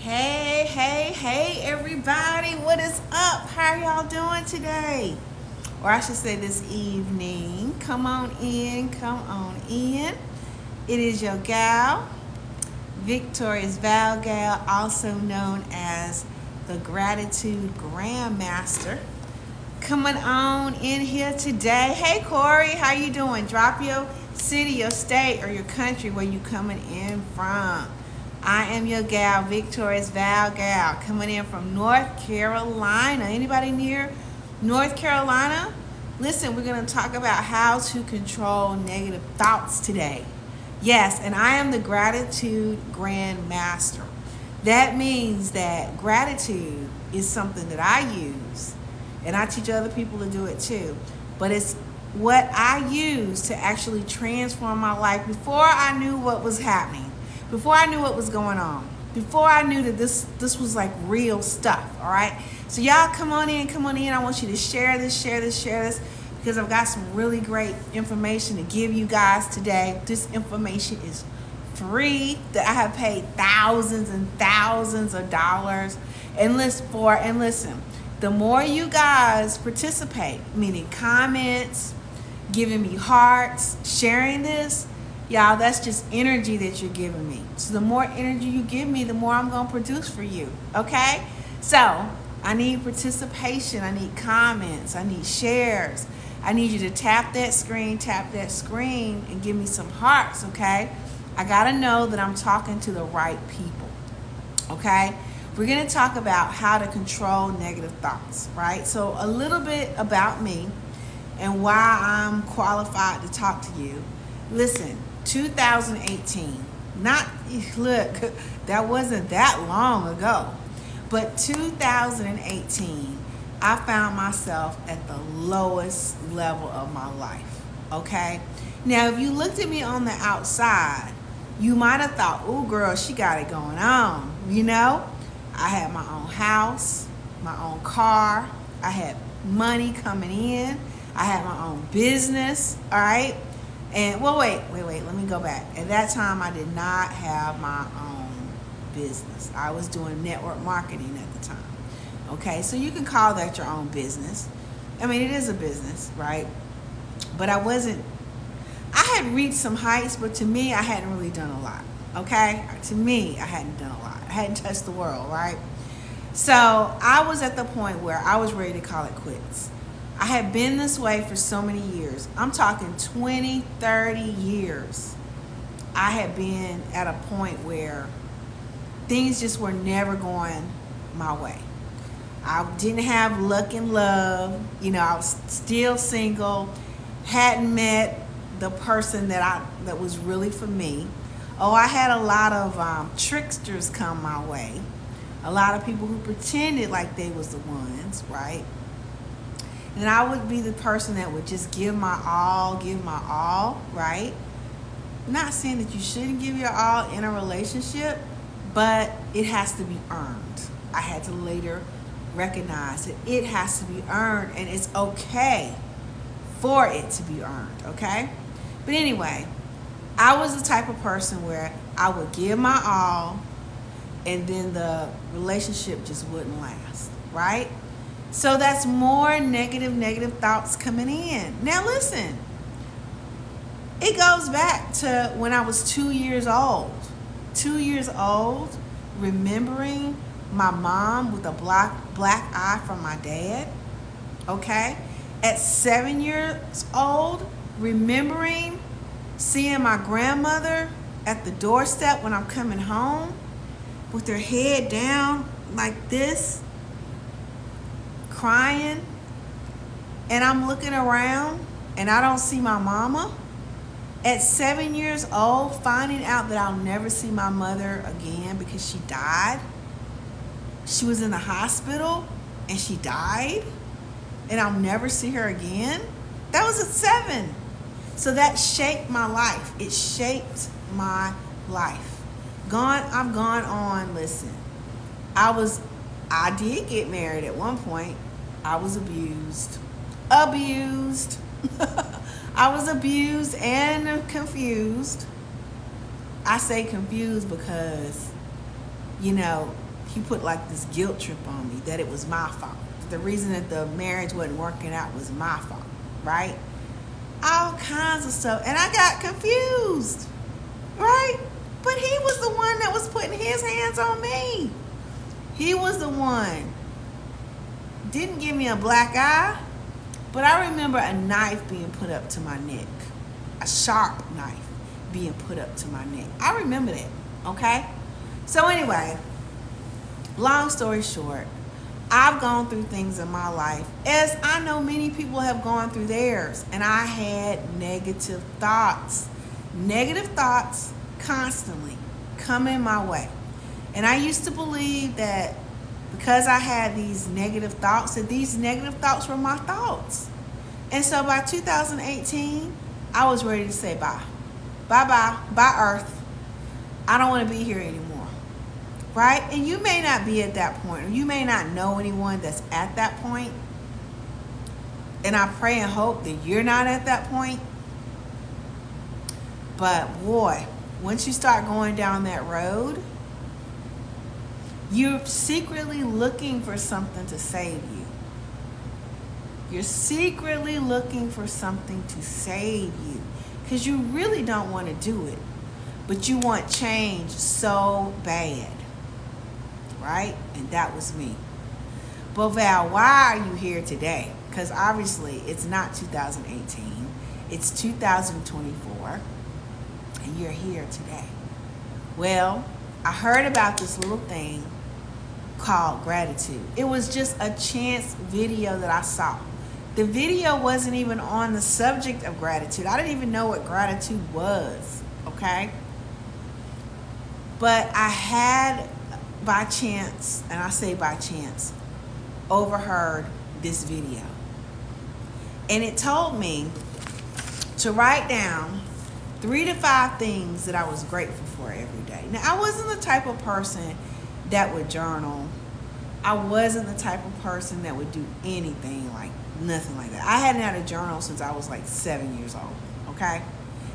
Hey, everybody. What is up? How are y'all doing today? Or I should say this evening. Come on in. It is your gal, Victorious Val Gal, also known as the Gratitude Grandmaster. Coming on in here today. Hey, Corey, how you doing? Drop your city, your state, or your country where you coming in from. I am your gal, Victorious Val Gal, coming in from North Carolina. Anybody near North Carolina? Listen, we're going to talk about how to control negative thoughts today. Yes, and I am the Gratitude Grandmaster. That means that gratitude is something that I use, and I teach other people to do it too. But it's what I use to actually transform my life before I knew what was happening. Before I knew what was going on, before I knew that this was like real stuff, all right? So y'all come on in. I want you to share this, because I've got some really great information to give you guys today. This information is free that I have paid thousands and thousands of dollars and listen, the more you guys participate, meaning comments, giving me hearts, sharing this, y'all, that's just energy that you're giving me. So the more energy you give me, the more I'm going to produce for you, okay? So I need participation. I need comments. I need shares. I need you to tap that screen, and give me some hearts, okay? I got to know that I'm talking to the right people, okay? We're going to talk about how to control negative thoughts, right? So a little bit about me and why I'm qualified to talk to you. Listen, 2018, that wasn't that long ago, but 2018, I found myself at the lowest level of my life, okay? Now, if you looked at me on the outside, you might have thought, oh, girl, she got it going on, you know? I had my own house, my own car, I had money coming in, I had my own business, all right? And, well, wait, let me go back. At that time, I did not have my own business. I was doing network marketing at the time. Okay, so you can call that your own business. I mean, it is a business, right? But I had reached some heights, but to me, I hadn't really done a lot. Okay? To me, I hadn't done a lot. I hadn't touched the world, right? So I was at the point where I was ready to call it quits. I had been this way for so many years. I'm talking 20, 30 years. I had been at a point where things just were never going my way. I didn't have luck in love. You know, I was still single, hadn't met the person that was really for me. Oh, I had a lot of tricksters come my way. A lot of people who pretended like they was the ones, right? And I would be the person that would just give my all, right? Not saying that you shouldn't give your all in a relationship, but it has to be earned. I had to later recognize that it has to be earned, and it's okay for it to be earned, okay? But anyway, I was the type of person where I would give my all, and then the relationship just wouldn't last, right? So that's more negative thoughts coming in. Now listen, it goes back to when I was 2 years old. 2 years old, remembering my mom with a black eye from my dad, okay? At 7 years old, remembering seeing my grandmother at the doorstep when I'm coming home with her head down like this, crying, and I'm looking around and I don't see my mama. At 7 years old, finding out that I'll never see my mother again because she died. She was in the hospital and she died, and I'll never see her again. That was at 7. So that shaped my life. It shaped my life. I've gone on, listen. I did get married at one point. I was abused. I was abused and confused. I say confused because, you know, he put like this guilt trip on me that it was my fault. The reason that the marriage wasn't working out was my fault, right? All kinds of stuff. And I got confused, right? But he was the one that was putting his hands on me. He was the one. Didn't give me a black eye, but I remember a knife being put up to my neck. A sharp knife being put up to my neck. I remember that, okay? So anyway, long story short, I've gone through things in my life, as I know many people have gone through theirs, and I had negative thoughts. Negative thoughts constantly coming my way. And I used to believe that because I had these negative thoughts, that these negative thoughts were my thoughts. And so by 2018, I was ready to say bye. Bye-bye. Bye, Earth. I don't want to be here anymore. Right? And you may not be at that point, or you may not know anyone that's at that point. And I pray and hope that you're not at that point. But boy, once you start going down that road, you're secretly looking for something to save you. You're secretly looking for something to save you because you really don't want to do it, but you want change so bad, right? And that was me. But Val, why are you here today? Because obviously it's not 2018, it's 2024, and you're here today. Well, I heard about this little thing called gratitude. It was just a chance video that I saw. The video wasn't even on the subject of gratitude. I didn't even know what gratitude was, okay? But I had, by chance, and I say by chance, overheard this video. And it told me to write down 3 to 5 things that I was grateful for every day. Now, I wasn't the type of person that would journal. I wasn't the type of person that would do anything, like nothing like that. I hadn't had a journal since I was like 7 years old, okay?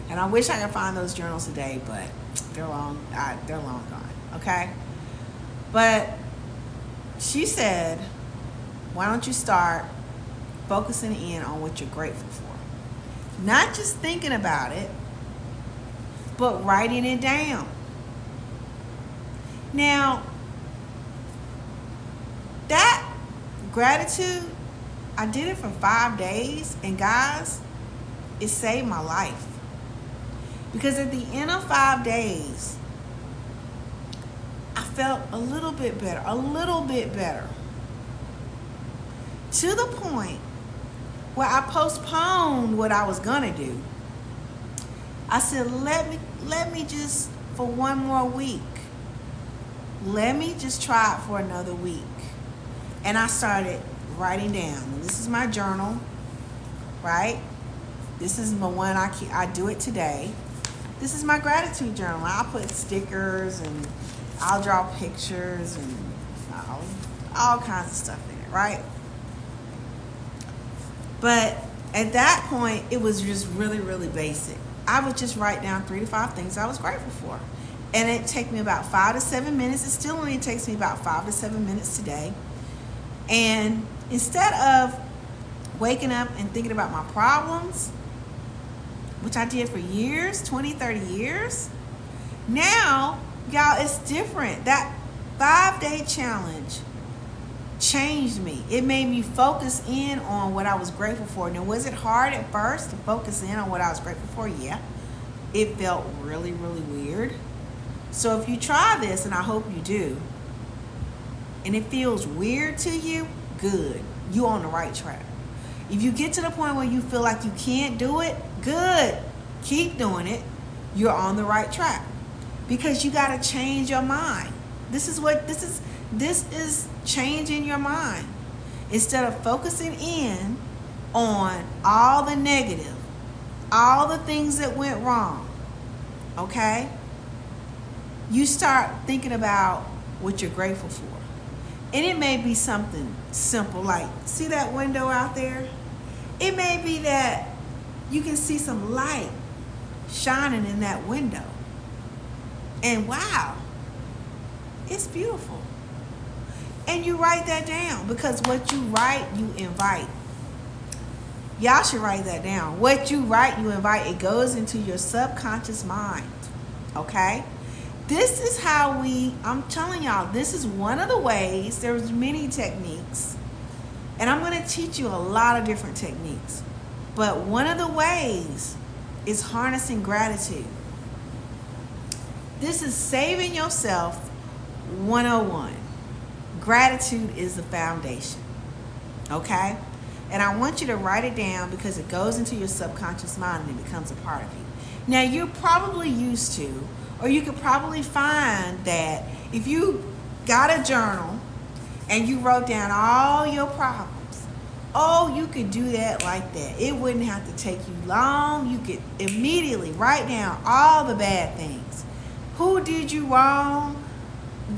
And I wish I could find those journals today, but they're long gone, okay? But she said, why don't you start focusing in on what you're grateful for? Not just thinking about it, but writing it down. Now, that gratitude, I did it for 5 days, and guys, it saved my life. Because at the end of 5 days, I felt a little bit better. To the point where I postponed what I was gonna do. I said, let me just, for one more week, let me just try it for another week. And I started writing down. And this is my journal, right? This is my one, I do it today. This is my gratitude journal. I'll put stickers and I'll draw pictures and all kinds of stuff in it, right? But at that point, it was just really, really basic. I would just write down 3 to 5 things I was grateful for. And it take me about 5 to 7 minutes. It still only takes me about 5 to 7 minutes today. And instead of waking up and thinking about my problems, which I did for years, 20, 30 years, now, y'all, it's different. That 5-day challenge changed me. It made me focus in on what I was grateful for. Now, was it hard at first to focus in on what I was grateful for? Yeah. It felt really, really weird. So if you try this, and I hope you do, and it feels weird to you, good. You're on the right track. If you get to the point where you feel like you can't do it, good. Keep doing it. You're on the right track. Because you got to change your mind. This is changing your mind. Instead of focusing in on all the negative, all the things that went wrong, okay? You start thinking about what you're grateful for. And it may be something simple, like, see that window out there? It may be that you can see some light shining in that window. And wow, it's beautiful. And you write that down, because what you write, you invite. Y'all should write that down. What you write, you invite. It goes into your subconscious mind. Okay? This is how I'm telling y'all, this is one of the ways. There's many techniques. And I'm going to teach you a lot of different techniques. But one of the ways is harnessing gratitude. This is saving yourself 101. Gratitude is the foundation. Okay? And I want you to write it down, because it goes into your subconscious mind and it becomes a part of you. Now, you're probably used to, or you could probably find that if you got a journal and you wrote down all your problems, you could do that like that. It wouldn't have to take you long. You could immediately write down all the bad things. Who did you wrong?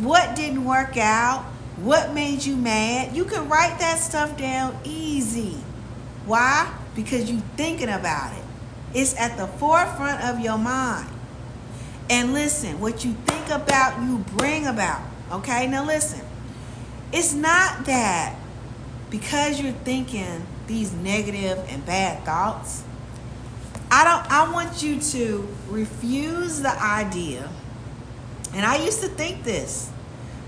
What didn't work out? What made you mad? You can write that stuff down easy. Why? Because you're thinking about it. It's at the forefront of your mind. And listen, what you think about, you bring about. Okay? Now listen. It's not that because you're thinking these negative and bad thoughts, I want you to refuse the idea. And I used to think this.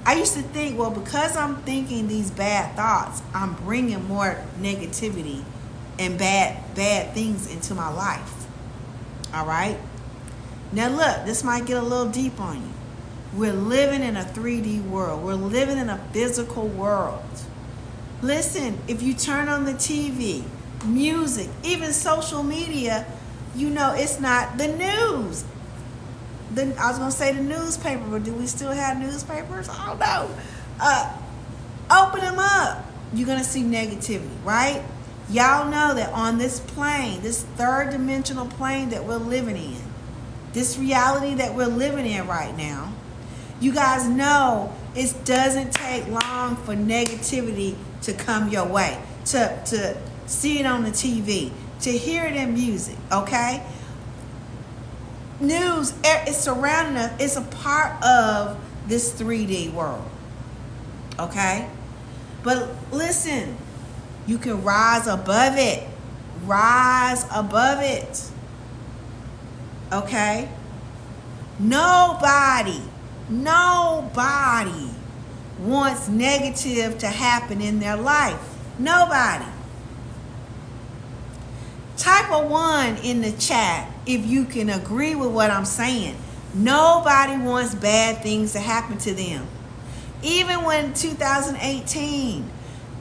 I used to think, well, because I'm thinking these bad thoughts, I'm bringing more negativity and bad things into my life. All right? Now look, this might get a little deep on you. We're living in a 3D world. We're living in a physical world. Listen, if you turn on the TV, music, even social media, it's not the news. I was going to say the newspaper, but do we still have newspapers? I don't know. Open them up. You're going to see negativity, right? Y'all know that on this plane, this third dimensional plane that we're living in, this reality that we're living in right now, you guys know it doesn't take long for negativity to come your way, to see it on the TV, to hear it in music, okay? News is surrounding us. It's a part of this 3D world. Okay? But listen, you can rise above it. Rise above it. Okay? Nobody wants negative to happen in their life. Nobody. Type a 1 in the chat if you can agree with what I'm saying. Nobody wants bad things to happen to them. Even when 2018,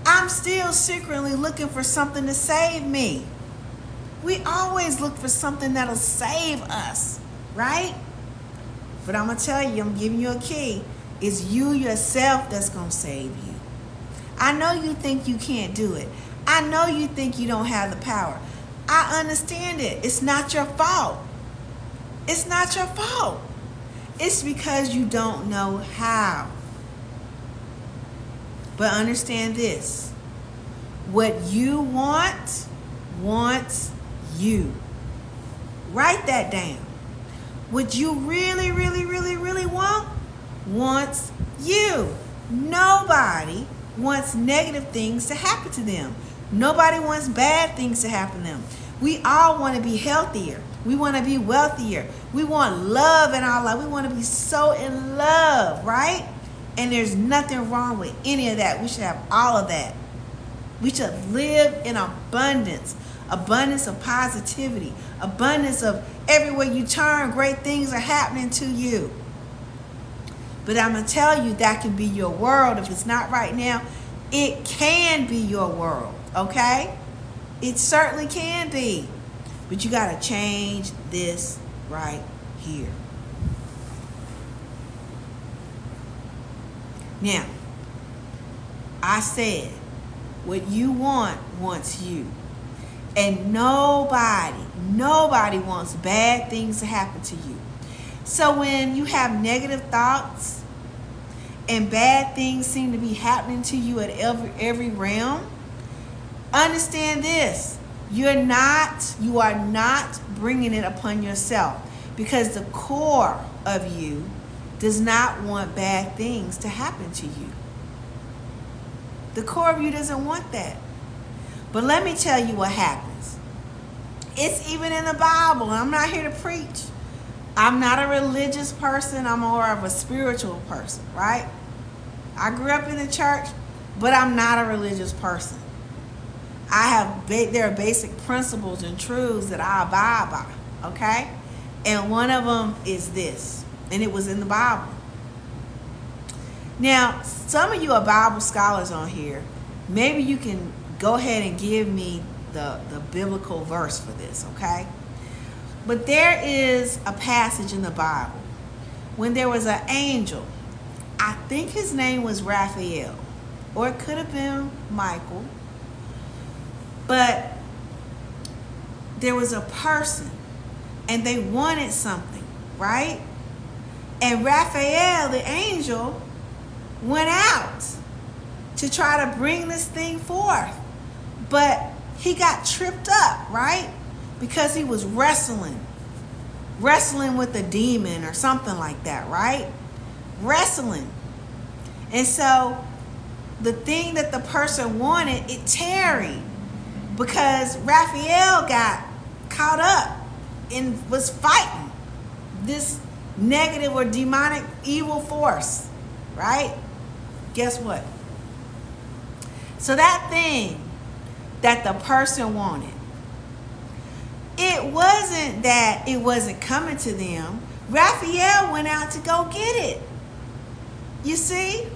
I'm still secretly looking for something to save me. We always look for something that'll save us, right? But I'm going to tell you, I'm giving you a key. It's you yourself that's going to save you. I know you think you can't do it. I know you think you don't have the power. I understand it. It's not your fault. It's not your fault. It's because you don't know how. But understand this. What you want, wants you. Write that down. What you really, really, really, really want, wants you. Nobody wants negative things to happen to them. Nobody wants bad things to happen to them. We all want to be healthier. We want to be wealthier. We want love in our life. We want to be so in love, right? And there's nothing wrong with any of that. We should have all of that. We should live in abundance. Abundance of positivity. Abundance of everywhere you turn, great things are happening to you. But I'm going to tell you, that can be your world. If it's not right now, it can be your world, okay? It certainly can be. But you got to change this right here. Now, I said, what you want, wants you. And nobody wants bad things to happen to you. So when you have negative thoughts and bad things seem to be happening to you at every realm, understand this. You are not bringing it upon yourself, because the core of you does not want bad things to happen to you. The core of you doesn't want that. But let me tell you what happens. It's even in the Bible. I'm not here to preach. I'm not a religious person. I'm more of a spiritual person, right? I grew up in the church, but I'm not a religious person. There are basic principles and truths that I abide by, okay? And one of them is this, and it was in the Bible. Now, some of you are Bible scholars on here. Maybe you can go ahead and give me the biblical verse for this, okay? But there is a passage in the Bible when there was an angel. I think his name was Raphael, or it could have been Michael. But there was a person, and they wanted something, right? And Raphael, the angel, went out to try to bring this thing forth. But he got tripped up, right? Because he was wrestling with a demon or something like that, right? Wrestling. And so the thing that the person wanted, it tarried, because Raphael got caught up and was fighting this negative or demonic evil force, right? Guess what? So that thing that the person wanted, it wasn't that it wasn't coming to them. Raphael went out to go get it. You see?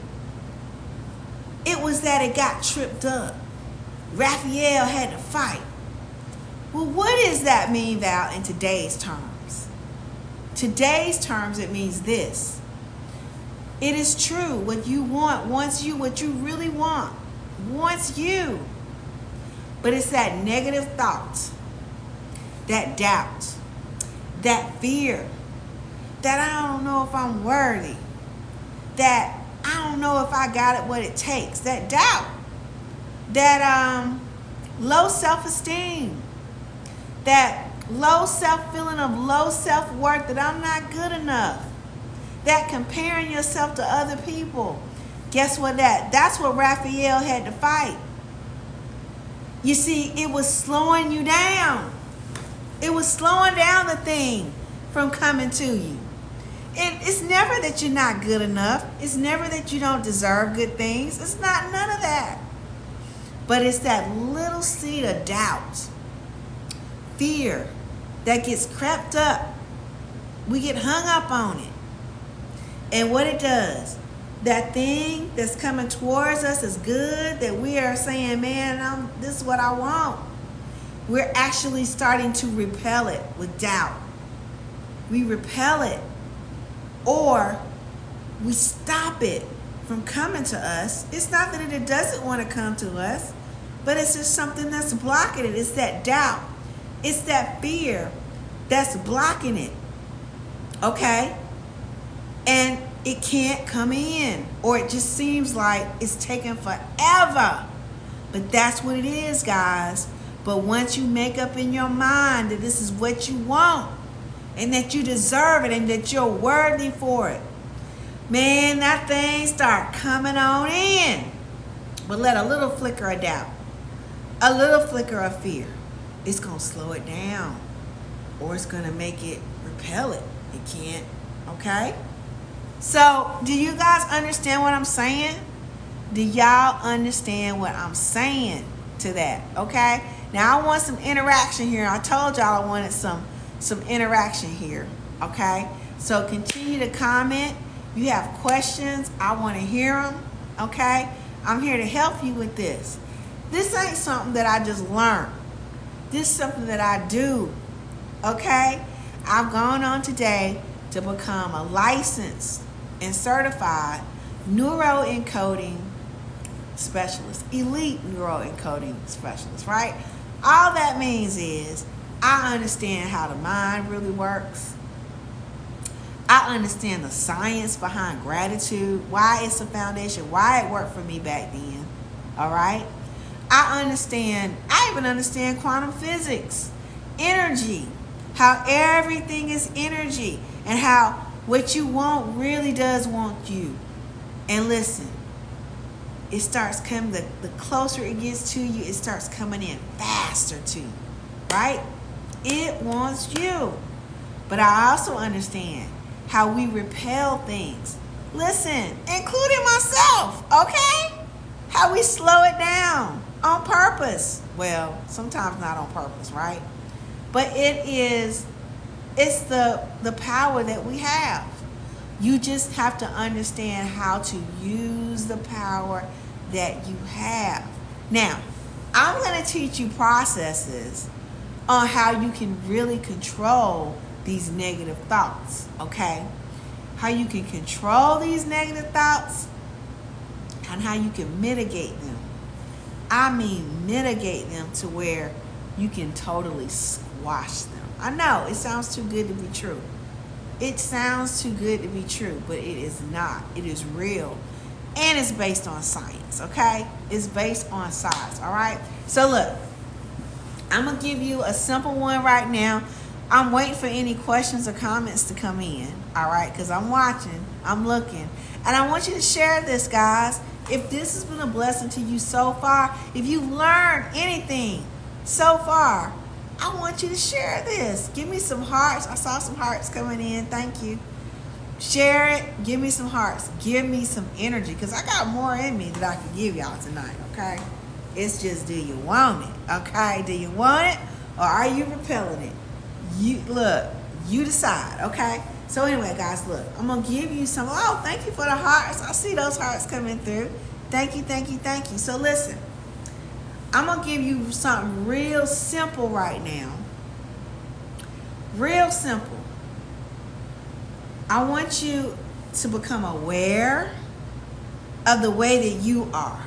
It was that it got tripped up. Raphael had to fight. Well, what does that mean, Val, in today's terms? Today's terms, it means this. It is true. What you want wants you. What you really want wants you. But it's that negative thought, that doubt, that fear, that I don't know if I'm worthy, that I don't know if I got it what it takes, that doubt, that low self-esteem, that low feeling of low self-worth, that I'm not good enough, that comparing yourself to other people. Guess what? That's what Raphael had to fight. You see, it was slowing you down. It was slowing down the thing from coming to you. And it's never that you're not good enough. It's never that you don't deserve good things. It's not none of that. But it's that little seed of doubt, fear, that gets crept up. We get hung up on it. And what it does, that thing that's coming towards us is good, that we are saying, man, this is what I want. We're actually starting to repel it with doubt. We repel it, or we stop it from coming to us. It's not that it doesn't want to come to us, but it's just something that's blocking it. It's that doubt. It's that fear that's blocking it. Okay? And it can't come in, or it just seems like it's taking forever. But that's what it is, guys. But once you make up in your mind that this is what you want, and that you deserve it, and that you're worthy for it, man, that thing start coming on in. But let a little flicker of doubt, a little flicker of fear, it's going to slow it down, or it's going to make it repel it. It can't, okay? So, do you guys understand what I'm saying? Do y'all understand what I'm saying to that, okay? Now, I want some interaction here. I told y'all I wanted some interaction here, okay? So, continue to comment. You have questions, I want to hear them, okay? I'm here to help you with this. This ain't something that I just learned. This is something that I do, okay? I've gone on today to become a licensed and certified neuroencoding specialist, elite neuroencoding specialist, right? All that means is I understand how the mind really works. I understand the science behind gratitude, why it's a foundation, why it worked for me back then, all right? I even understand quantum physics, energy, how everything is energy, and how what you want really does want you. And listen, it starts coming, the closer it gets to you, it starts coming in faster to you, right? It wants you. But I also understand how we repel things. Listen, including myself, okay? How we slow it down on purpose. Well, sometimes not on purpose, right? But it's the power that we have. You just have to understand how to use the power that you have. Now, I'm going to teach you processes on how you can really control these negative thoughts, okay? How you can control these negative thoughts and how you can mitigate them. I mean, mitigate them to where you can totally squash them. I know it sounds too good to be true. It sounds too good to be true, but it is not. It is real. And it's based on science, okay? It's based on science, all right? So look, I'm going to give you a simple one right now. I'm waiting for any questions or comments to come in, all right? Because I'm watching, I'm looking. And I want you to share this, guys. If this has been a blessing to you so far, if you've learned anything so far, I want you to share this. Give me some hearts. I saw some hearts coming in. Thank you. Share it. Give me some hearts. Give me some energy, because I got more in me that I can give y'all tonight, okay? It's just, do you want it? Okay? Do you want it, or are you repelling it? You decide, okay? So anyway, guys, look, I'm going to give you some. Oh, thank you for the hearts. I see those hearts coming through. Thank you, thank you, thank you. So listen, I'm going to give you something real simple right now. Real simple. I want you to become aware of the way that you are.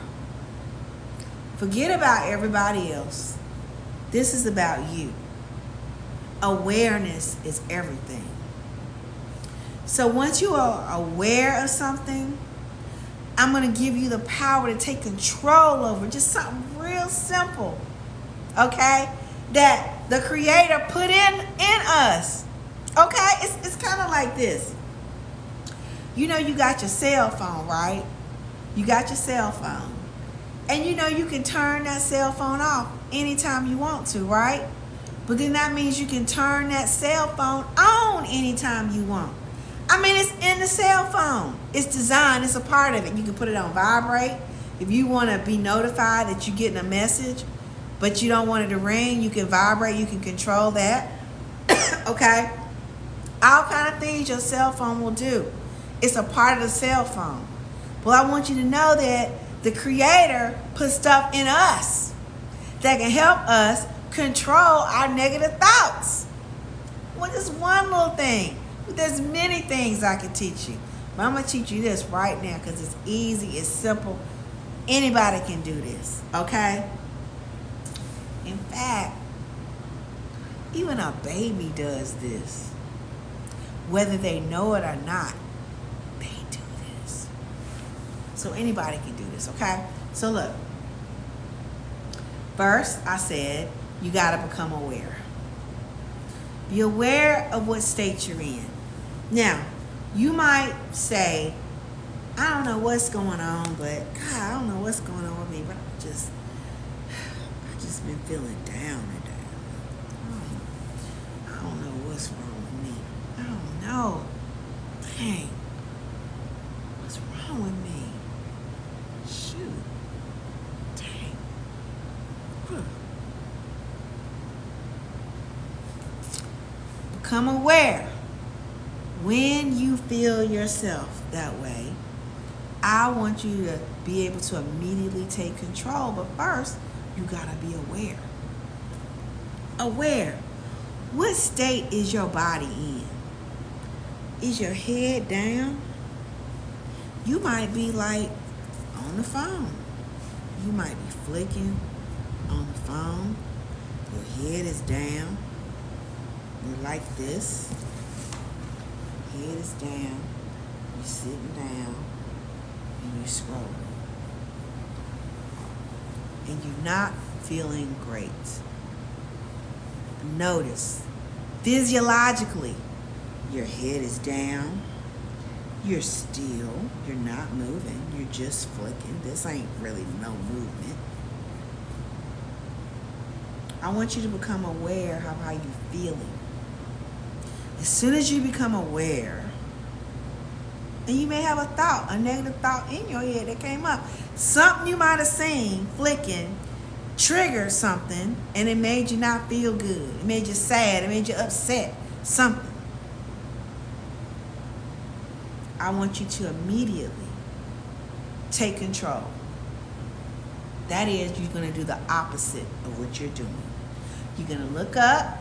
Forget about everybody else. This is about you. Awareness is everything. So once you are aware of something, I'm going to give you the power to take control over just something real simple, okay, that the Creator put in us, okay? It's kind of like this. You know, you got your cell phone, right? You got your cell phone. And you know you can turn that cell phone off anytime you want to, right? But then that means you can turn that cell phone on anytime you want. I mean, it's in the cell phone. It's designed. It's a part of it. You can put it on vibrate. If you want to be notified that you're getting a message, but you don't want it to ring, you can vibrate. You can control that. Okay? All kind of things your cell phone will do. It's a part of the cell phone. Well, I want you to know that the Creator put stuff in us that can help us control our negative thoughts. Well, just one little thing. There's many things I can teach you. But I'm going to teach you this right now because it's easy, it's simple. Anybody can do this, okay? In fact, even a baby does this. Whether they know it or not, they do this. So anybody can do this, okay? So look. First, I said, you got to become aware. Be aware of what state you're in. Now, you might say, I don't know what's going on, but God, I don't know what's going on with me, but I just been feeling down today. I don't know what's wrong with me. I don't know. Dang. What's wrong with me? Shoot. Dang. Become aware. When you feel yourself that way, I want you to be able to immediately take control. But first, you got to be aware. Aware. What state is your body in? Is your head down? You might be like on the phone. You might be flicking on the phone. Your head is down. You're like this. Head is down. You're sitting down. And you're scrolling. And you're not feeling great. Notice, physiologically, your head is down. You're still, you're not moving, you're just flicking. This ain't really no movement. I want you to become aware of how you're feeling. As soon as you become aware, and you may have a thought, a negative thought in your head that came up. Something you might have seen flicking triggered something, and it made you not feel good. It made you sad. It made you upset. Something. I want you to immediately take control. That is, you're going to do the opposite of what you're doing. You're going to look up.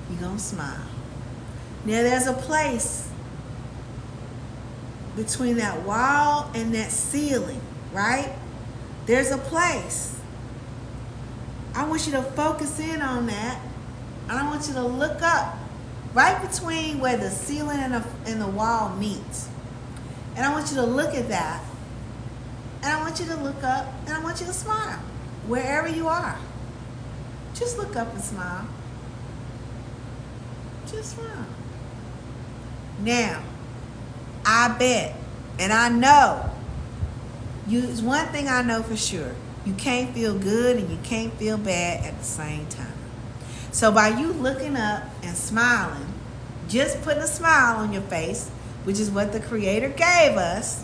You're going to smile. Now, there's a place between that wall and that ceiling, right? There's a place. I want you to focus in on that. And I want you to look up right between where the ceiling and the wall meets. And I want you to look at that. And I want you to look up and I want you to smile. Wherever you are. Just look up and smile. Just smile. Now, I bet, and I know, it's one thing I know for sure. You can't feel good and you can't feel bad at the same time. So by you looking up and smiling, just putting a smile on your face, which is what the Creator gave us,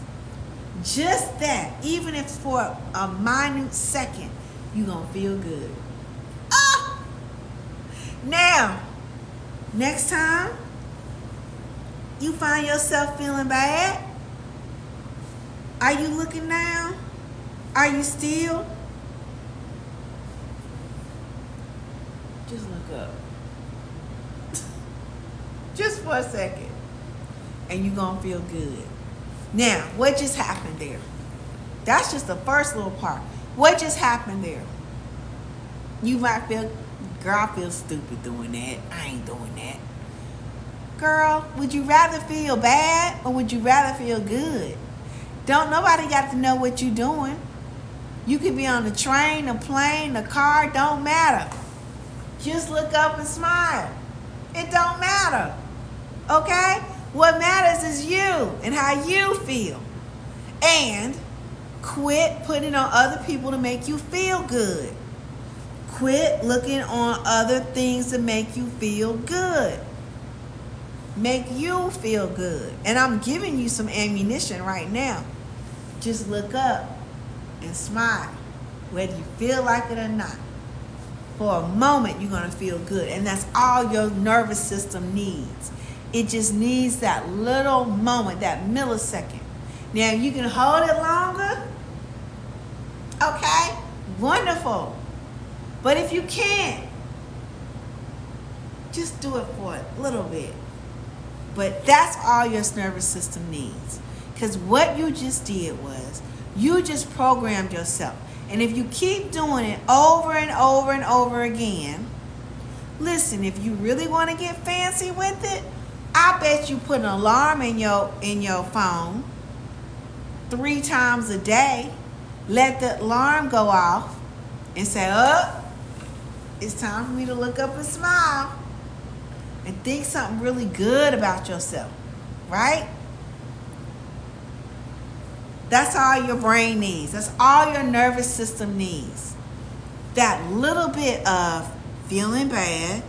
just that, even if for a minute second, you're going to feel good. Ah! Now, next time you find yourself feeling bad, are you looking down? Are you still? Just look up. Just for a second. And you're going to feel good. Now, what just happened there? That's just the first little part. What just happened there? You might feel, girl, I feel stupid doing that. I ain't doing that. Girl, would you rather feel bad or would you rather feel good? Don't nobody got to know what you're doing. You could be on the train, the plane, the car, don't matter. Just look up and smile. It don't matter. Okay? What matters is you and how you feel. And quit putting on other people to make you feel good. Quit looking on other things to make you feel good. Make you feel good. And I'm giving you some ammunition right now. Just look up and smile, whether you feel like it or not. For a moment, you're going to feel good. And that's all your nervous system needs. It just needs that little moment, that millisecond. Now, you can hold it longer. Okay, wonderful. But if you can't, just do it for a little bit. But that's all your nervous system needs. Because what you just did was, you just programmed yourself. And if you keep doing it over and over and over again, listen, if you really want to get fancy with it, I bet you put an alarm in your phone 3 times a day. Let the alarm go off and say, oh, it's time for me to look up and smile. And think something really good about yourself, right? That's all your brain needs. That's all your nervous system needs. That little bit of feeling bad,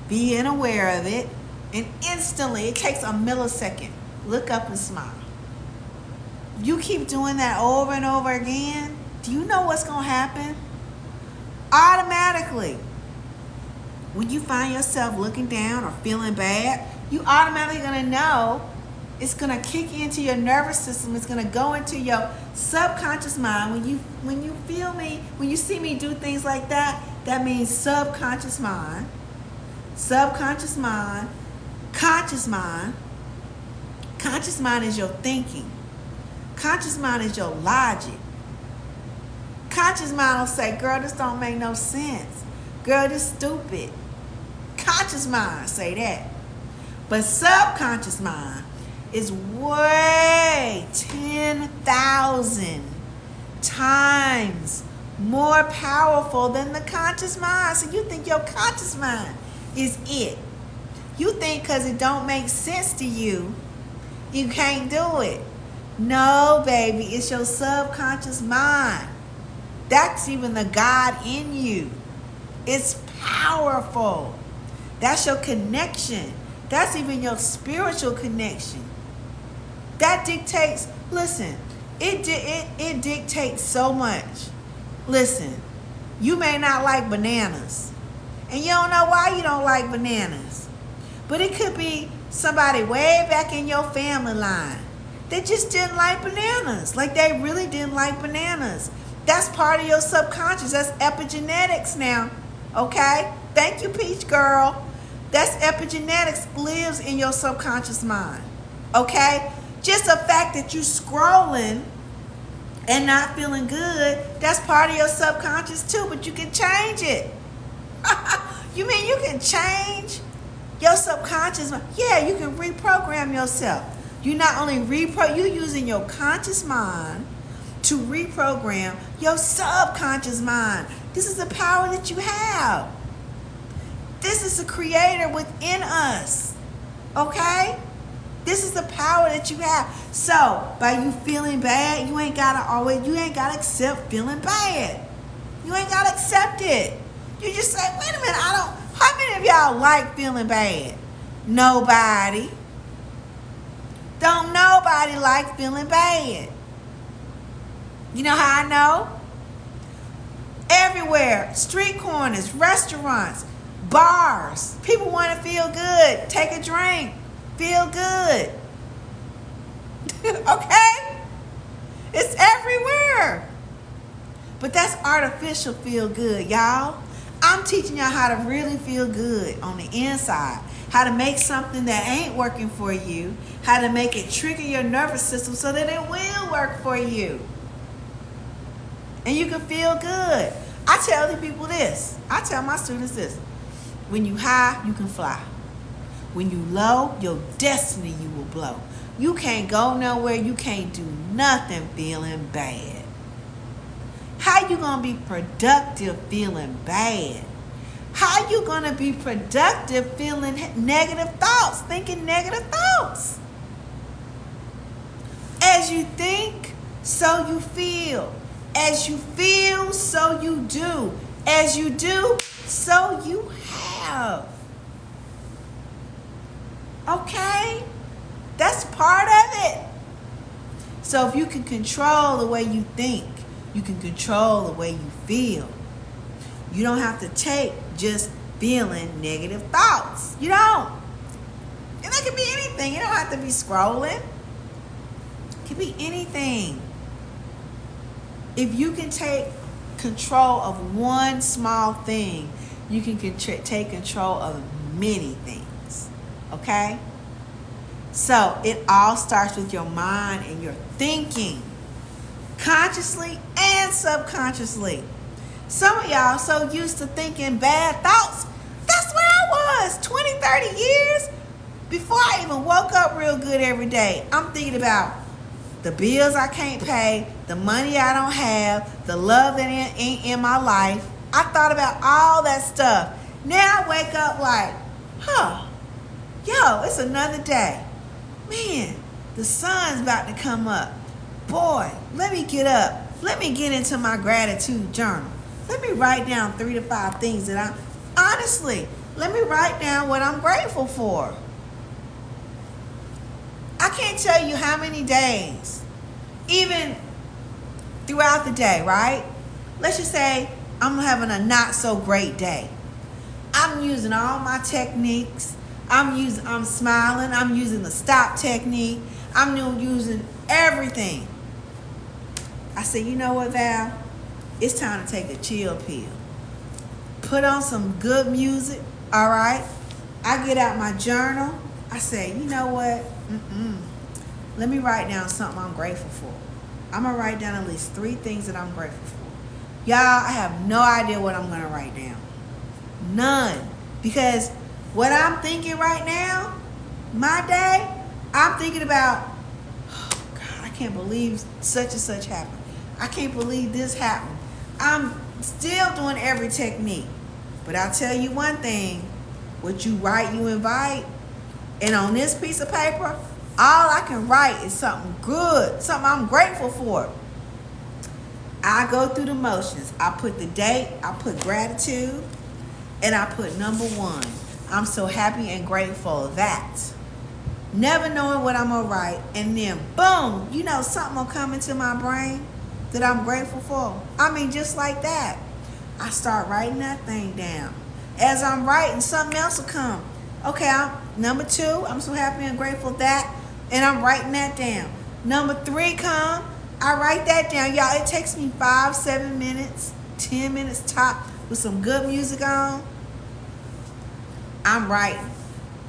being aware of it, and instantly, it takes a millisecond, look up and smile. You keep doing that over and over again, do you know what's going to happen? Automatically, when you find yourself looking down or feeling bad, you automatically going to know it's going to kick into your nervous system. It's going to go into your subconscious mind. When you feel me, when you see me do things like that, that means subconscious mind, conscious mind. Conscious mind is your thinking. Conscious mind is your logic. Conscious mind will say, girl, this don't make no sense. Girl, this stupid. Conscious mind say that. But subconscious mind is way 10,000 times more powerful than the conscious mind. So you think your conscious mind is it. You think because it don't make sense to you, you can't do it. No, baby, it's your subconscious mind. That's even the God in you. It's powerful. That's your connection. That's even your spiritual connection. That dictates, listen, it dictates so much. Listen, you may not like bananas. And you don't know why you don't like bananas. But it could be somebody way back in your family line that just didn't like bananas. Like they really didn't like bananas. That's part of your subconscious. That's epigenetics now. Okay? Thank you, Peach Girl. That's epigenetics, lives in your subconscious mind. Okay? Just the fact that you scrolling and not feeling good, that's part of your subconscious too, but you can change it. You mean you can change your subconscious mind? Yeah, you can reprogram yourself. You not only you're using your conscious mind to reprogram your subconscious mind. This is the power that you have. This is the creator within us. Okay? This is the power that you have. So, by you feeling bad, you ain't gotta accept feeling bad. You ain't gotta accept it. You just say, wait a minute, how many of y'all like feeling bad? Nobody. Don't nobody like feeling bad. You know how I know? Everywhere, street corners, restaurants, bars, people want to feel good. Take a drink, feel good. Okay? It's everywhere. But that's artificial feel good, y'all. I'm teaching y'all how to really feel good on the inside. How to make something that ain't working for you, how to make it trigger your nervous system so that it will work for you. And you can feel good. I tell the people this. I tell my students this. When you high, you can fly. When you low, your destiny you will blow. You can't go nowhere. You can't do nothing feeling bad. How you gonna be productive feeling bad? How you gonna be productive feeling negative thoughts, thinking negative thoughts? As you think, so you feel. As you feel, so you do. As you do, so you have. Okay? That's part of it. So if you can control the way you think, you can control the way you feel. You don't have to take just feeling negative thoughts. You don't. And that could be anything. You don't have to be scrolling. It could be anything. If you can take control of one small thing, you can take control of many things. Okay? So it all starts with your mind and your thinking. Consciously and subconsciously. Some of y'all so used to thinking bad thoughts. That's where I was 20, 30 years before I even woke up real good every day. I'm thinking about the bills I can't pay, the money I don't have, the love that ain't in my life. I thought about all that stuff. Now I wake up like, it's another day. Man, the sun's about to come up. Boy, let me get up. Let me get into my gratitude journal. Let me write down 3 to 5 things that let me write down what I'm grateful for. I can't tell you how many days, even throughout the day, right? Let's just say I'm having a not so great day. I'm using all my techniques. I'm smiling. I'm using the stop technique. I'm using everything. I said, you know what, Val? It's time to take a chill pill. Put on some good music, all right? I get out my journal. I say, you know what? Let me write down something I'm grateful for. I'm going to write down at least 3 things that I'm grateful for. Y'all, I have no idea what I'm going to write down. None. Because what I'm thinking right now, my day, I'm thinking about, oh God, I can't believe such and such happened. I can't believe this happened. I'm still doing every technique. But I'll tell you one thing, What you write, you invite. And on this piece of paper, all I can write is something good, something I'm grateful for. I go through the motions. I put the date, I put gratitude, and I put number 1. I'm so happy and grateful that. Never knowing what I'm going to write, and then boom, something will come into my brain that I'm grateful for. I mean, just like that. I start writing that thing down. As I'm writing, something else will come. Okay, number 2, I'm so happy and grateful that, and I'm writing that down. Number 3 come, I write that down. Y'all, it takes me 5, 7 minutes, 10 minutes top with some good music on. I'm writing.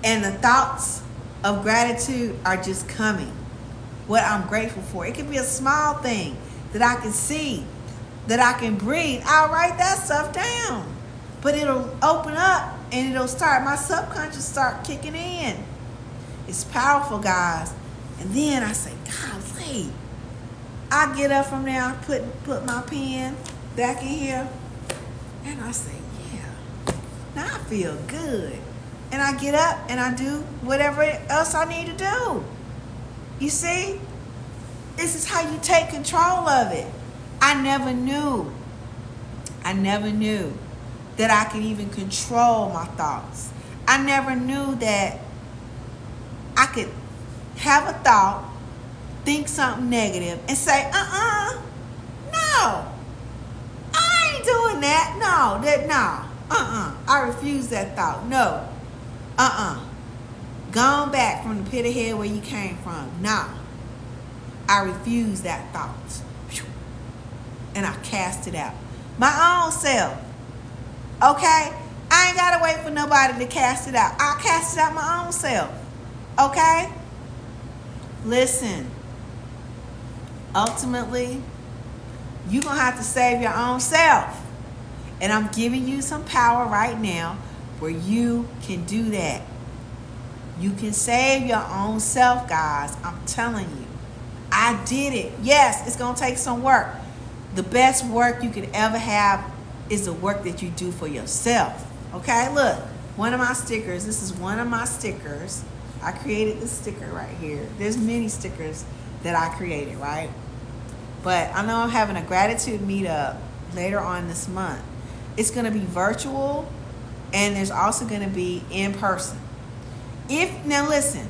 And the thoughts of gratitude are just coming. What I'm grateful for. It could be a small thing that I can see, that I can breathe. I'll write that stuff down. But it'll open up and it'll start, my subconscious start kicking in. It's powerful, guys. And then I say, golly. I get up from there, I put my pen back in here, and I say, yeah, now I feel good. And I get up and I do whatever else I need to do. You see? This is how you take control of it. I never knew that I could even control my thoughts. I never knew that I could have a thought, think something negative, and say, no, I ain't doing that. I refuse that thought. No, Gone back from the pit of hell where you came from. No, I refuse that thought. And I cast it out. My own self. Okay? I ain't got to wait for nobody to cast it out. I cast it out my own self. Okay? Listen. Ultimately, you're going to have to save your own self. And I'm giving you some power right now where you can do that. You can save your own self, guys. I'm telling you. I did it. Yes, it's going to take some work. The best work you could ever have is the work that you do for yourself. Okay, look, one of my stickers. This is one of my stickers. I created this sticker right here. There's many stickers that I created, right? But I know I'm having a gratitude meetup later on this month. It's going to be virtual, and there's also going to be in person. Now listen,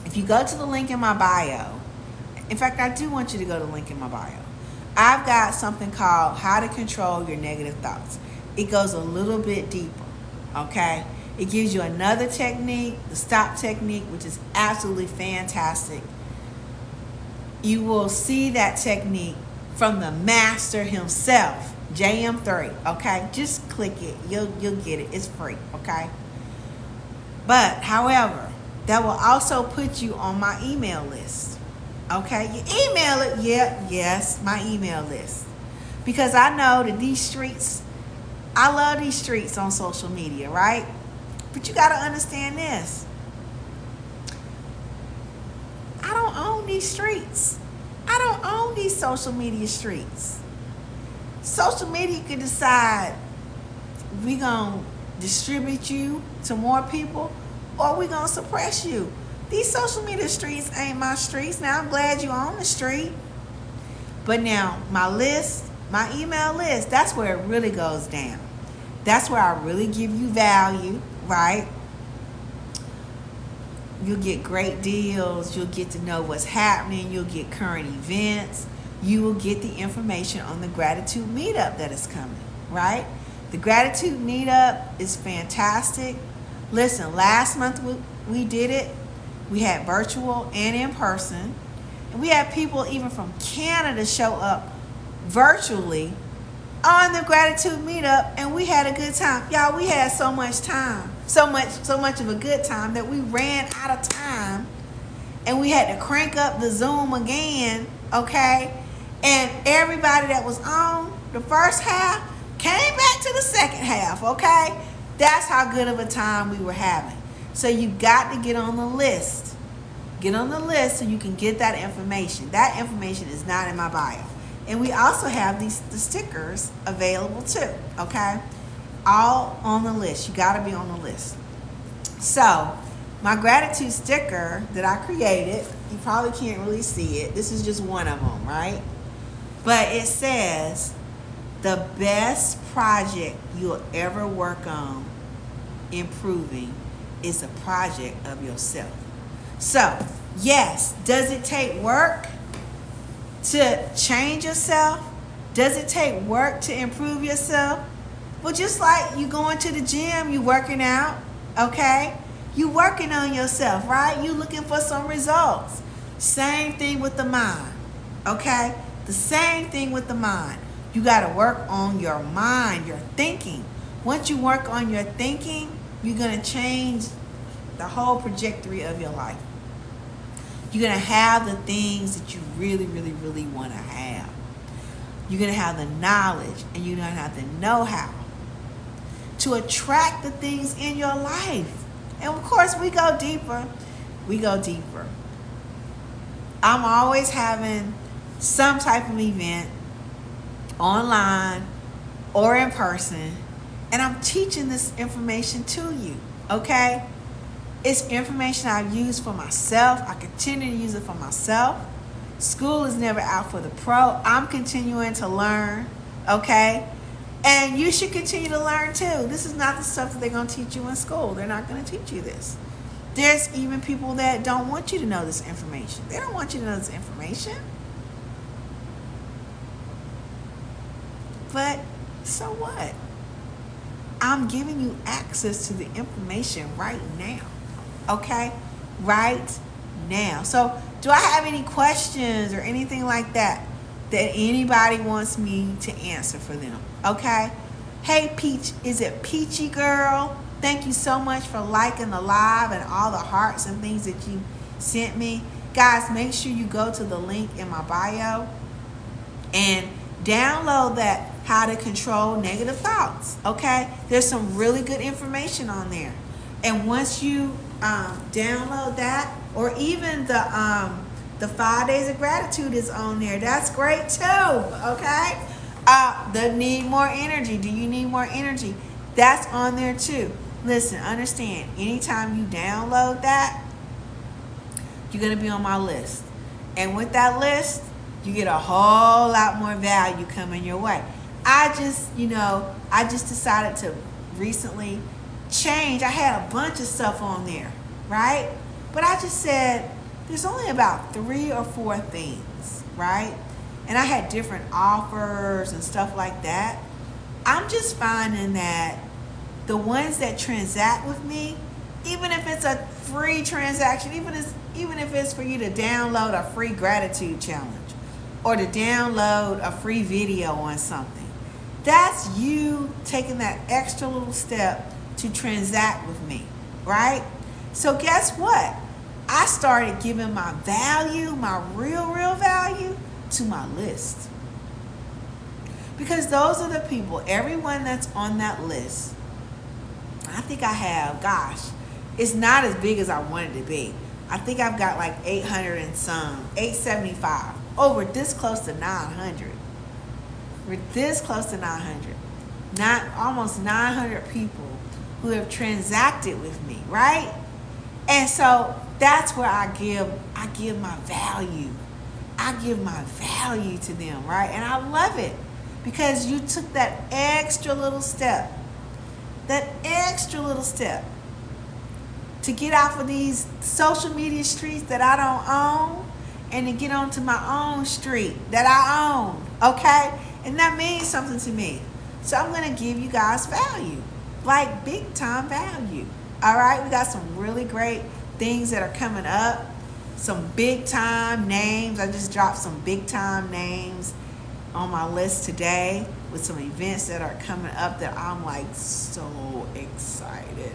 if you go to the link in my bio, in fact, I do want you to go to the link in my bio. I've got something called How to Control Your Negative Thoughts. It goes a little bit deeper, okay? It gives you another technique, the stop technique, which is absolutely fantastic. You will see that technique from the master himself, JM3, okay? Just click it. You'll get it. It's free, okay? But, however, that will also put you on my email list. Okay, you email it, yes, my email list. Because I know that these streets, I love these streets on social media, right? But you got to understand this. I don't own these streets. I don't own these social media streets. Social media can decide we're going to distribute you to more people or we're going to suppress you. These social media streets ain't my streets. Now, I'm glad you own the street. But now, my list, my email list, that's where it really goes down. That's where I really give you value, right? You'll get great deals. You'll get to know what's happening. You'll get current events. You will get the information on the gratitude meetup that is coming, right? The gratitude meetup is fantastic. Listen, last month we did it. We had virtual and in person. And we had people even from Canada show up virtually on the gratitude meetup, and we had a good time. Y'all, we had so much time. So much of a good time that we ran out of time and we had to crank up the Zoom again, okay? And everybody that was on the first half came back to the second half, okay? That's how good of a time we were having. So you got to get on the list. Get on the list so you can get that information. That information is not in my bio. And we also have the stickers available too, okay? all on the list. You got to be on the list. So, my gratitude sticker that I created, you probably can't really see it. This is just one of them, right? But it says, the best project you'll ever work on improving is a project of yourself. So, yes, does it take work to change yourself? Does it take work to improve yourself? Well, just like you going to the gym, you working out, okay? You working on yourself, right? You looking for some results. Same thing with the mind, okay? The same thing with the mind. You got to work on your mind, your thinking. Once you work on your thinking, you're going to change the whole trajectory of your life. You're going to have the things that you really, really, really want to have. You're going to have the knowledge and you're going to have the know-how to attract the things in your life. And of course, we go deeper. We go deeper. I'm always having some type of event online or in person, and I'm teaching this information to you, okay? It's information I've used for myself. I continue to use it for myself. School is never out for the pro. I'm continuing to learn, okay? And you should continue to learn too. This is not the stuff that they're going to teach you in school. They're not going to teach you this. There's even people that don't want you to know this information. They don't want you to know this information. But so what? I'm giving you access to the information right now. Okay? Right now. So, do I have any questions or anything like that anybody wants me to answer for them? Okay? Hey, Peach, is it Peachy Girl? Thank you so much for liking the live and all the hearts and things that you sent me. Guys, make sure you go to the link in my bio and download that How to Control Negative Thoughts. Okay? There's some really good information on there. And once you download that, or even the 5 days of gratitude is on there. That's great too. Okay? The need more energy. Do you need more energy? That's on there too. Listen, understand, anytime you download that, you're going to be on my list. And with that list, you get a whole lot more value coming your way. I just decided to recently change. I had a bunch of stuff on there, right? But I just said, there's only about 3 or 4 things, right? And I had different offers and stuff like that. I'm just finding that the ones that transact with me, even if it's a free transaction, even if it's for you to download a free gratitude challenge or to download a free video on something, that's you taking that extra little step to transact with me, right? So guess what? I started giving my value, my real value, to my list. Because those are the people, everyone that's on that list, I think I have, it's not as big as I wanted to be. I think I've got like 800 and some, 875, over this close to 900. We're this close to 900. Almost 900 people who have transacted with me, right? And so that's where I give my value. I give my value to them, right? And I love it because you took that extra little step to get off of these social media streets that I don't own and to get onto my own street that I own, okay? And that means something to me. So I'm going to give you guys value, like big time value, all right? We got some really great things that are coming up, some big time names. I just dropped some big time names on my list today with some events that are coming up that I'm like so excited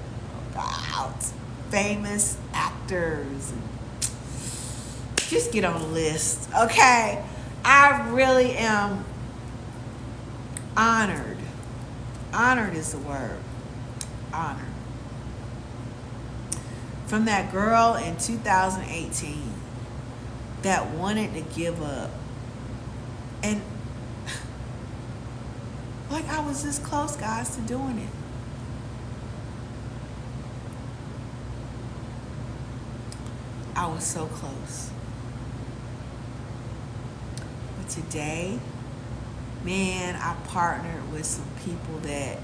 about. Famous actors. Just get on the list, okay? I really am honored. Honored is the word. Honored. From that girl in 2018 that wanted to give up. And like I was this close, guys, to doing it. I was so close. But today, man, I partnered with some people that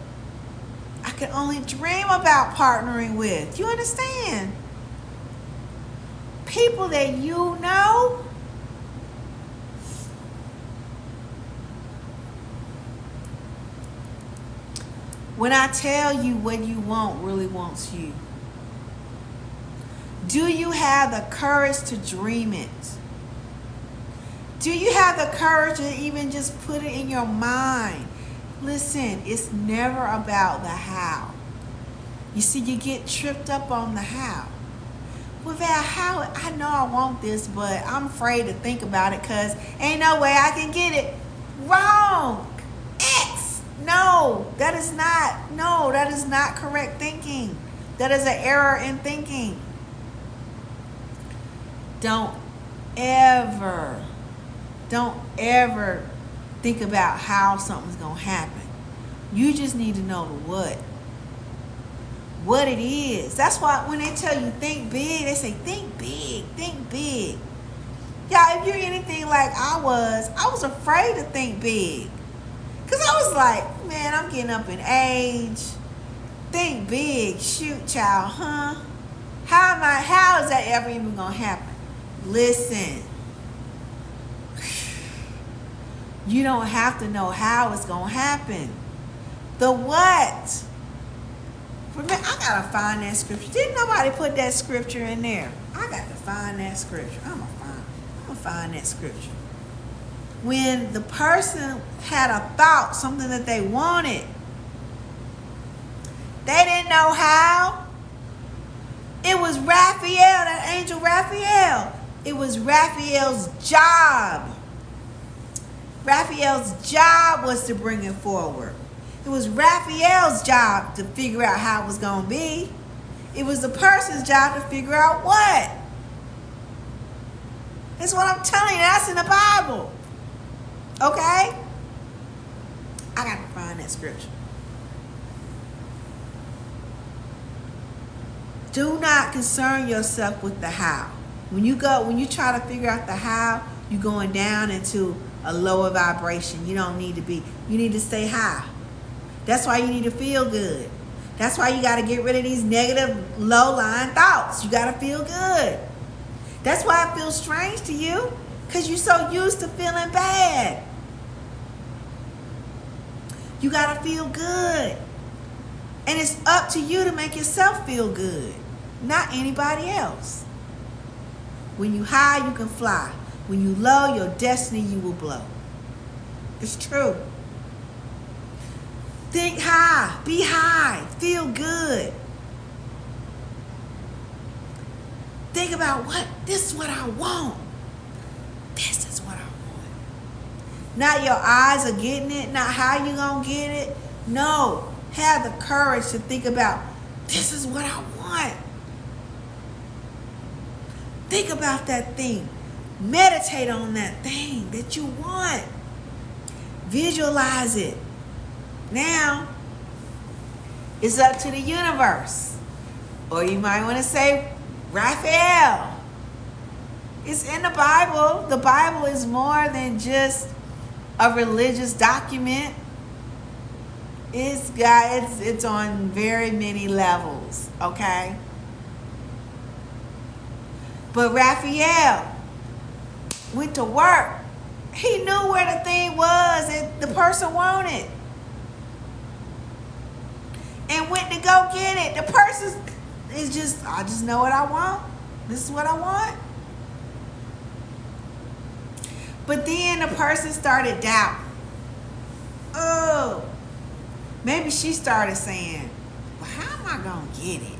I could only dream about partnering with. You understand? People that you know. When I tell you what you want really wants you. Do you have the courage to dream it? Do you have the courage to even just put it in your mind? Listen, it's never about the how. You see, you get tripped up on the how. Well, Val, how? I know I want this, but I'm afraid to think about it because ain't no way I can get it. Wrong. X. No, that is not correct thinking. That is an error in thinking. Don't ever think about how something's going to happen. You just need to know the what it is. That's why when they tell you think big, they say think big, think big. Y'all, if you're anything like I was afraid to think big. Because I was like, man, I'm getting up in age. Think big. Shoot, child, huh? How is that ever even going to happen? Listen. You don't have to know how it's going to happen. The what? Remember, I got to find that scripture. Didn't nobody put that scripture in there? I got to find that scripture. I'm going to find that scripture. When the person had a thought, something that they wanted, they didn't know how. It was Raphael, that angel Raphael. It was Raphael's job. Raphael's job was to bring it forward. It was Raphael's job to figure out how it was going to be. It was the person's job to figure out what. That's what I'm telling you. That's in the Bible. Okay? I got to find that scripture. Do not concern yourself with the how. When you try to figure out the how, you're going down into a lower vibration. You don't need to be. You need to stay high. That's why you need to feel good. That's why you got to get rid of these negative, low-lying thoughts. You got to feel good. That's why it feels strange to you, because you're so used to feeling bad. You got to feel good. And it's up to you to make yourself feel good, not anybody else. When you high, you can fly. When you low, your destiny you will blow. It's true. Think high. Be high. Feel good. Think about this is what I want. This is what I want. Not your eyes are getting it. Not how you going to get it. No. Have the courage to think about, this is what I want. Think about that thing. Meditate on that thing that you want. Visualize it. Now, it's up to the universe. Or you might want to say, Raphael. It's in the Bible. The Bible is more than just a religious document. It's on very many levels, okay? But Raphael went to work. He knew where the thing was that the person wanted. And went to go get it. The person is just, I just know what I want. This is what I want. But then the person started doubting. Oh, maybe she started saying, well, how am I going to get it?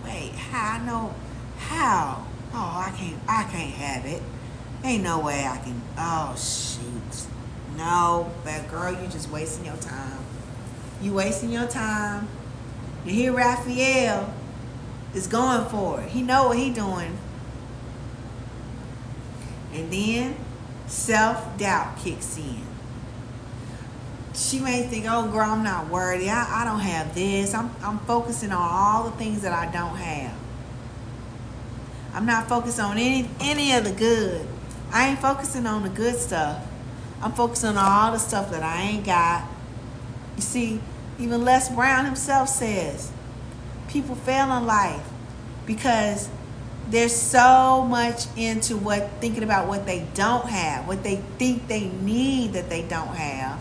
Wait, how? I know how? Oh, I can't have it. Ain't no way I can. Oh, shoot. No, but girl, you just wasting your time. You wasting your time. And here Raphael is going for it. He know what he doing. And then self-doubt kicks in. She may think, oh, girl, I'm not worthy. I don't have this. I'm focusing on all the things that I don't have. I'm not focused on any of the good. I ain't focusing on the good stuff. I'm focusing on all the stuff that I ain't got. You see, even Les Brown himself says people fail in life because they're so much into thinking about what they don't have, what they think they need that they don't have,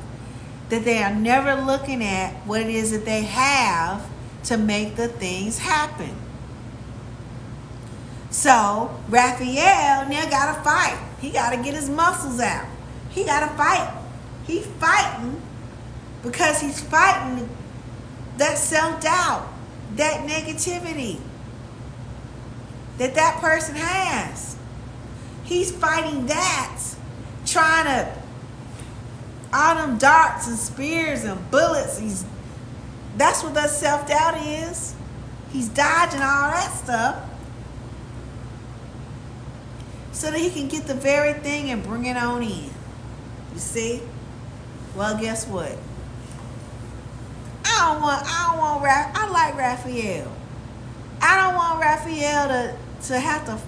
that they are never looking at what it is that they have to make the things happen. So Raphael now got to fight. He got to get his muscles out. He got to fight. He's fighting because he's fighting that self-doubt, that negativity that person has. He's fighting that, trying to, all them darts and spears and bullets, that's what that self-doubt is. He's dodging all that stuff so that he can get the very thing and bring it on in. You see? Well, guess what? I like Raphael. I don't want Raphael to have to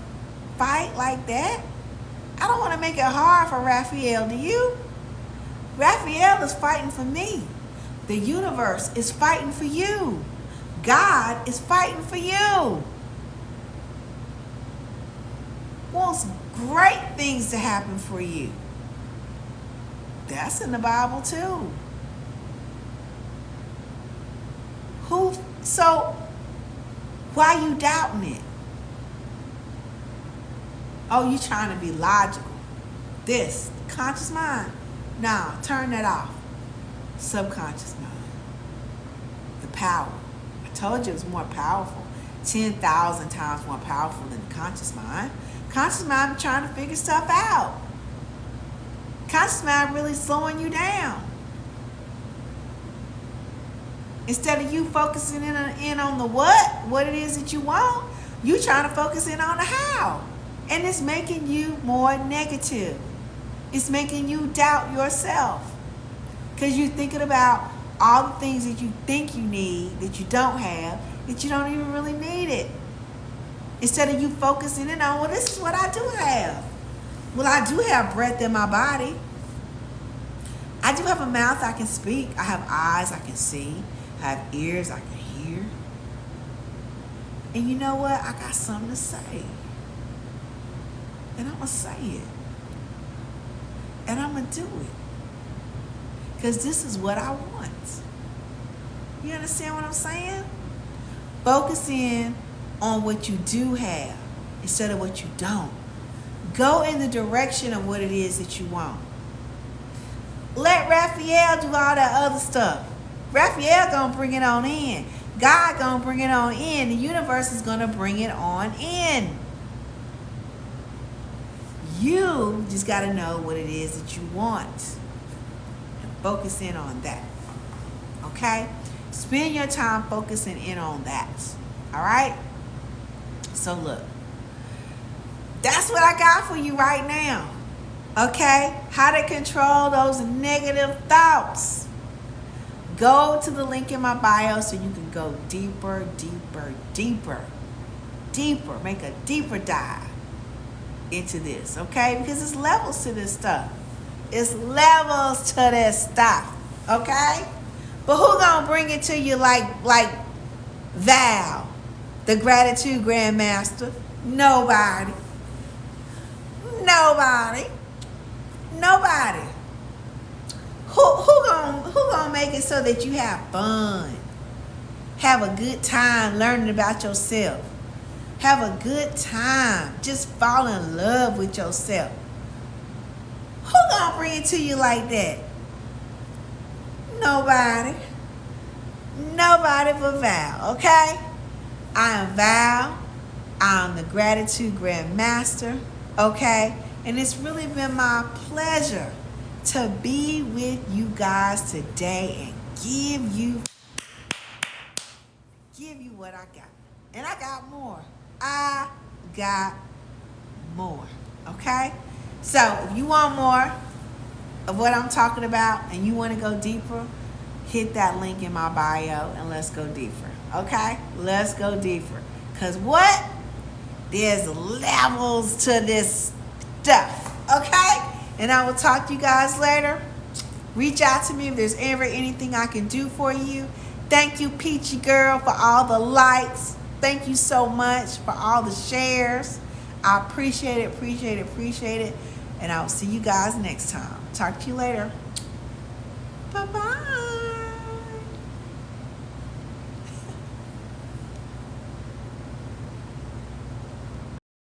fight like that. I don't want to make it hard for Raphael, do you? Raphael is fighting for me. The universe is fighting for you. God is fighting for you. Wants great things to happen for you. That's in the Bible too. So why you doubting it? Oh, you trying to be logical. This, conscious mind. Nah, turn that off. Subconscious mind. The power. I told you it was more powerful. 10,000 times more powerful than the conscious mind. Conscious mind trying to figure stuff out. Conscious mind really slowing you down. Instead of you focusing in on the what it is that you want, you trying to focus in on the how. And it's making you more negative. It's making you doubt yourself. Because you're thinking about all the things that you think you need, that you don't have, that you don't even really need it. Instead of you focusing in on, well, this is what I do have. Well, I do have breath in my body. I do have a mouth I can speak. I have eyes I can see. I have ears I can hear. And you know what? I got something to say. And I'm going to say it. And I'm going to do it. Because this is what I want. You understand what I'm saying? Focus in on what you do have instead of what you don't. Go in the direction of what it is that you want. Let Raphael do all that other stuff. Raphael gonna bring it on in. God gonna bring it on in. The universe is gonna bring it on in. You just gotta know what it is that you want. And focus in on that. Okay? Spend your time focusing in on that. Alright? So look. That's what I got for you right now. Okay? How to control those negative thoughts. Go to the link in my bio so you can go deeper, make a deeper dive into this, okay? Because it's levels to this stuff. It's levels to this stuff, okay? But who gonna bring it to you like Val, the gratitude grandmaster? Nobody. Who gonna make it so that you have fun? Have a good time learning about yourself. Have a good time. Just fall in love with yourself. Who gonna bring it to you like that? Nobody. Nobody but Val, okay? I am Val. I'm the Gratitude Grandmaster, okay? And it's really been my pleasure to be with you guys today and give you what I got. And I got more. I got more, okay? So if you want more of what I'm talking about and you want to go deeper, hit that link in my bio and let's go deeper, okay? Let's go deeper. Because what? There's levels to this stuff, okay? And I will talk to you guys later. Reach out to me if there's ever anything I can do for you. Thank you, Peachy Girl, for all the likes. Thank you so much for all the shares. I appreciate it, appreciate it, appreciate it. And I'll see you guys next time. Talk to you later. Bye-bye.